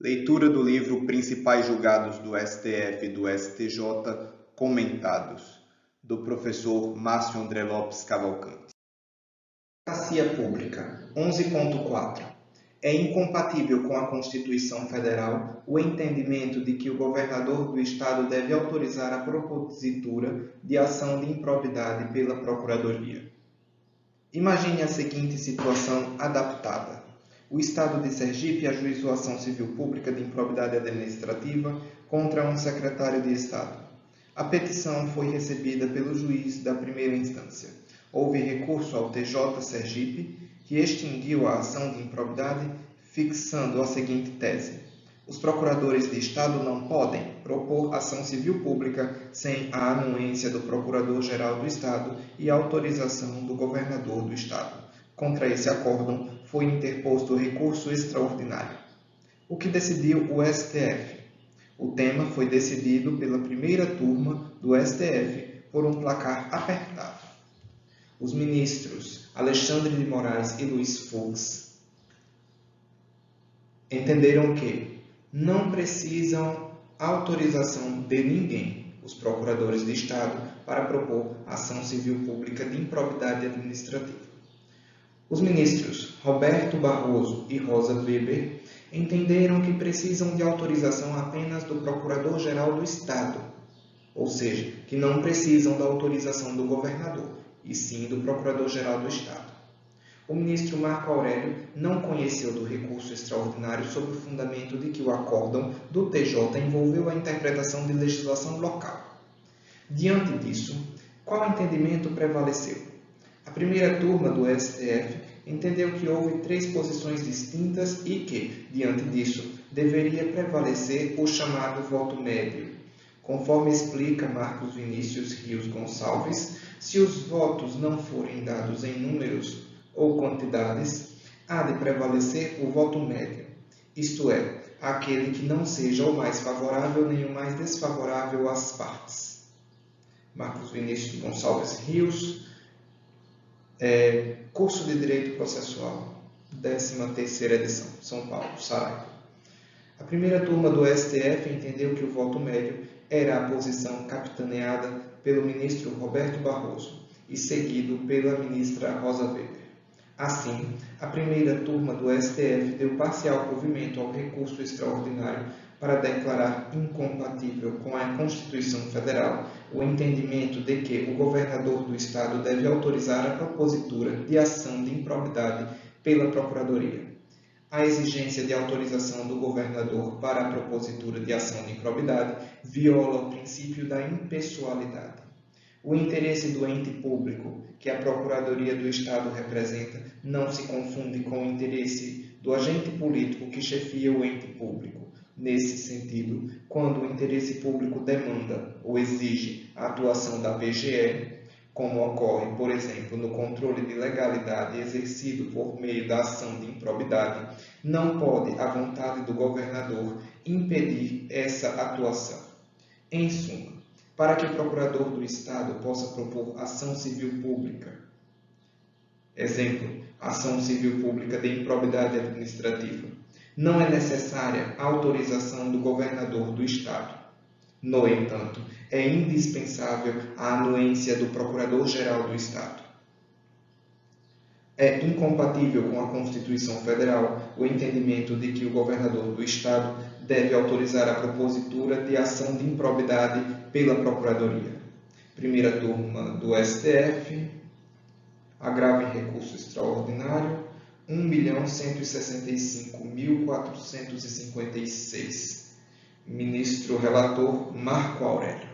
Leitura do livro Principais Julgados do STF e do STJ, comentados, do professor Márcio André Lopes Cavalcante. Advocacia Pública 11.4. É incompatível com a Constituição Federal o entendimento de que o governador do Estado deve autorizar a propositura de ação de improbidade pela Procuradoria. Imagine a seguinte situação adaptada. O Estado de Sergipe ajuizou ação civil pública de improbidade administrativa contra um secretário de Estado. A petição foi recebida pelo juiz da primeira instância. Houve recurso ao TJ Sergipe, que extinguiu a ação de improbidade, fixando a seguinte tese: os procuradores de Estado não podem propor ação civil pública sem a anuência do Procurador-Geral do Estado e a autorização do governador do Estado. Contra esse acórdão foi interposto recurso extraordinário. O que decidiu o STF? O tema foi decidido pela primeira turma do STF por um placar apertado. Os ministros Alexandre de Moraes e Luiz Fux entenderam que não precisam autorização de ninguém, os procuradores de Estado, para propor ação civil pública de improbidade administrativa. Os ministros Roberto Barroso e Rosa Weber entenderam que precisam de autorização apenas do Procurador-Geral do Estado, ou seja, que não precisam da autorização do governador, e sim do Procurador-Geral do Estado. O ministro Marco Aurélio não conheceu do recurso extraordinário sob o fundamento de que o acórdão do TJ envolveu a interpretação de legislação local. Diante disso, qual entendimento prevaleceu? A primeira turma do STF entendeu que houve três posições distintas e que, diante disso, deveria prevalecer o chamado voto médio. Conforme explica Marcos Vinícius Rios Gonçalves, se os votos não forem dados em números ou quantidades, há de prevalecer o voto médio, isto é, aquele que não seja o mais favorável nem o mais desfavorável às partes. Marcos Vinícius Gonçalves Rios, Curso de Direito Processual, 13ª edição, São Paulo, Saraiva. A primeira turma do STF entendeu que o voto médio era a posição capitaneada pelo ministro Roberto Barroso e seguido pela ministra Rosa Weber. Assim, a primeira turma do STF deu parcial provimento ao recurso extraordinário para declarar incompatível com a Constituição Federal o entendimento de que o governador do Estado deve autorizar a propositura de ação de improbidade pela Procuradoria. A exigência de autorização do governador para a propositura de ação de improbidade viola o princípio da impessoalidade. O interesse do ente público que a Procuradoria do Estado representa não se confunde com o interesse do agente político que chefia o ente público. Nesse sentido, quando o interesse público demanda ou exige a atuação da PGE, como ocorre, por exemplo, no controle de legalidade exercido por meio da ação de improbidade, não pode a vontade do governador impedir essa atuação. Em suma, para que o procurador do Estado possa propor ação civil pública, exemplo, ação civil pública de improbidade administrativa, não é necessária a autorização do governador do Estado. No entanto, é indispensável a anuência do Procurador-Geral do Estado. É incompatível com a Constituição Federal o entendimento de que o governador do Estado deve autorizar a propositura de ação de improbidade pela Procuradoria. Primeira turma do STF, agravo em recurso extraordinário, 1.165.456. Ministro relator Marco Aurélio.